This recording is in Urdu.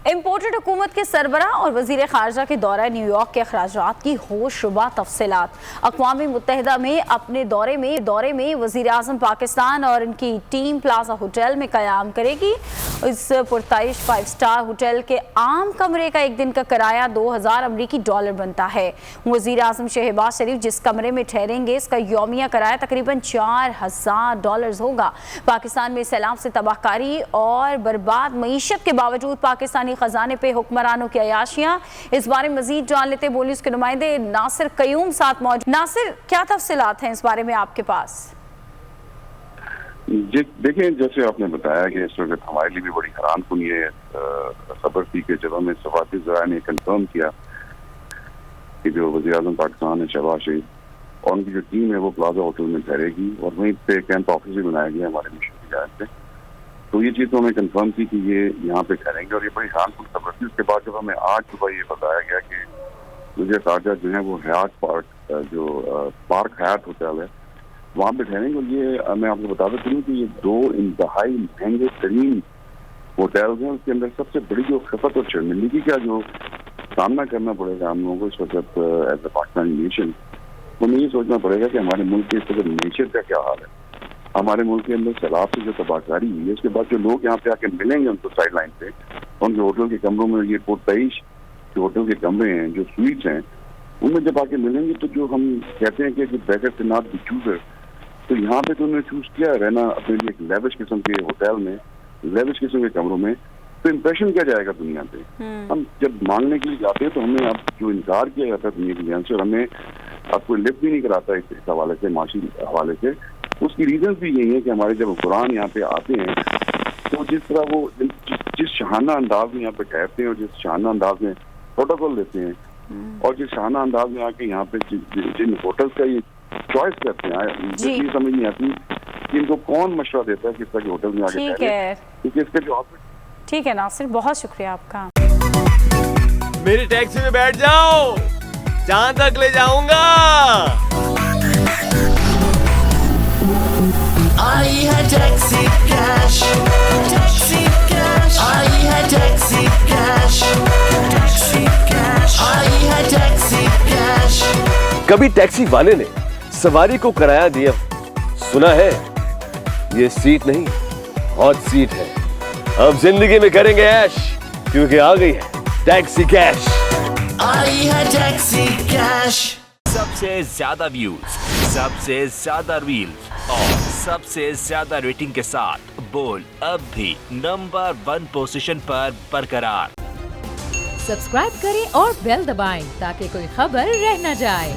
امپورٹڈ حکومت کے سربراہ اور وزیر خارجہ کے دورہ نیو یارک کے اخراجات کی ہوش ربا تفصیلات۔ اقوام متحدہ میں اپنے دورے میں وزیر اعظم پاکستان اور ان کی ٹیم پلازا ہوٹل میں قیام کرے گی۔ اس پرتعیش 5 سٹار ہوٹل کے عام کمرے کا ایک دن کا کرایہ $2000 امریکی بنتا ہے۔ وزیر اعظم شہباز شریف جس کمرے میں ٹھہریں گے اس کا یومیہ کرایہ تقریباً $4000 ہوگا۔ پاکستان میں سیلاب سے تباہ کاری اور برباد معیشت کے باوجود پاکستانی خزانے پہ حکمرانوں کی عیاشیاں، اس بارے میں مزید جان لیتے بولیس کے نمائندے ناصر قیوم ساتھ موجود۔ ناصر، کیا تفصیلات ہیں اس بارے میں آپ کے پاس؟ جی دیکھیں، جیسے آپ نے بتایا کہ اس وقت ہمارے لیے بھی بڑی حیران کن یہ خبر تھی کہ جب ہمیں صفاتی ذرائع نے کنفرم کیا کہ جو وزیر اعظم پاکستان ہے شہباز شریف اور ان کی جو ٹیم ہے وہ پلازا ہوٹل میں ٹھہرے گی اور وہیں پہ کیمپ آفس بھی بنایا گیا ہمارے مشن کی جانب سے، تو یہ چیز تو ہمیں کنفرم تھی کہ یہ یہاں پہ ٹھہریں گے اور یہ بڑی حیران کن خبر تھی۔ اس کے بعد جب ہمیں آج صبح یہ بتایا گیا کہ وزیر خارجہ جو ہیں وہ حیات پارک حیات ہوٹل ہے وہاں پہ ٹھہریں گے، اور یہ میں آپ کو بتا دیتا ہوں کہ یہ 2 انتہائی مہنگے ترین ہوٹلز ہیں۔ اس کے اندر سب سے بڑی جو خفت اور شرمندگی کا جو سامنا کرنا پڑے گا ہم لوگوں کو اس وقت ایز اے پاکستانی نیشن، ہمیں یہ سوچنا پڑے گا کہ ہمارے ملک کے اس وقت معیشت کا کیا حال ہے۔ ہمارے ملک کے اندر سیلاب سے جو تباہ کاری ہوئی ہے اس کے بعد جو لوگ یہاں پہ آ کے ملیں گے ان کو سائڈ لائن پہ، ان کے ہوٹل کے کمروں میں یہ پرتعیش جو ہوٹل کے کمرے ہیں، جو سویٹس ہیں، ان میں جب آ کے ملیں گے تو جو ہم کہتے ہیں کہ بیگر سے ناٹ بی چوزر، تو یہاں پہ تو انہوں نے چوز کیا رہنا اپنے لیے ایک لیوش قسم کے ہوٹل میں، لیوش قسم کے کمروں میں، تو امپریشن کیا جائے گا دنیا پہ؟ ہم جب مانگنے کے لیے جاتے ہیں تو ہمیں اب جو انکار کیا جاتا ہے دنیا کی جان سے، اور ہمیں اب کوئی لفٹ بھی نہیں کراتا اس حوالے سے، معاشی حوالے سے۔ اس کی ریزنز بھی یہی ہے کہ ہمارے جب قرآن یہاں پہ آتے ہیں تو جس طرح وہ جس شہانہ انداز میں یہاں پہ ٹھہرتے ہیں اور جس شہانہ انداز میں پروٹوکول دیتے ہیں اور جس شہانہ انداز میں آ کے یہاں پہ جن ہوٹلز کا یہ چوائس کرتے ہیں، یہ سمجھ نہیں آتی کہ ان کو کون مشورہ دیتا ہے کس طرح کے ہوٹل میں آ کے ٹھہرے، کیونکہ اس کے جو ٹھیک ہے ناصر، بہت شکریہ آپ کا۔ میری ٹیکسی میں بیٹھ جاؤ، جہاں تک لے جاؤں گا۔ آئی ہے ٹیکسی کیش، ٹیکسی کیش، آئی ہے ٹیکسی کیش، ٹیکسی کیش، آئی ہے ٹیکسی کیش۔ کبھی ٹیکسی والے نے سواری کو کرایہ دیا، سنا ہے یہ سیٹ نہیں ہاٹ سیٹ ہے۔ اب زندگی میں کریں گے ایش، کیونکہ آ گئی ہے ٹیکسی کیش۔ آئی ہے ٹیکسی کیش۔ سب سے زیادہ ویوز، سب سے زیادہ ریلز اور سب سے زیادہ ریٹنگ کے ساتھ بول اب بھی نمبر 1 پوزیشن پر برقرار۔ سبسکرائب کریں اور بیل دبائیں تاکہ کوئی خبر رہ نہ جائے۔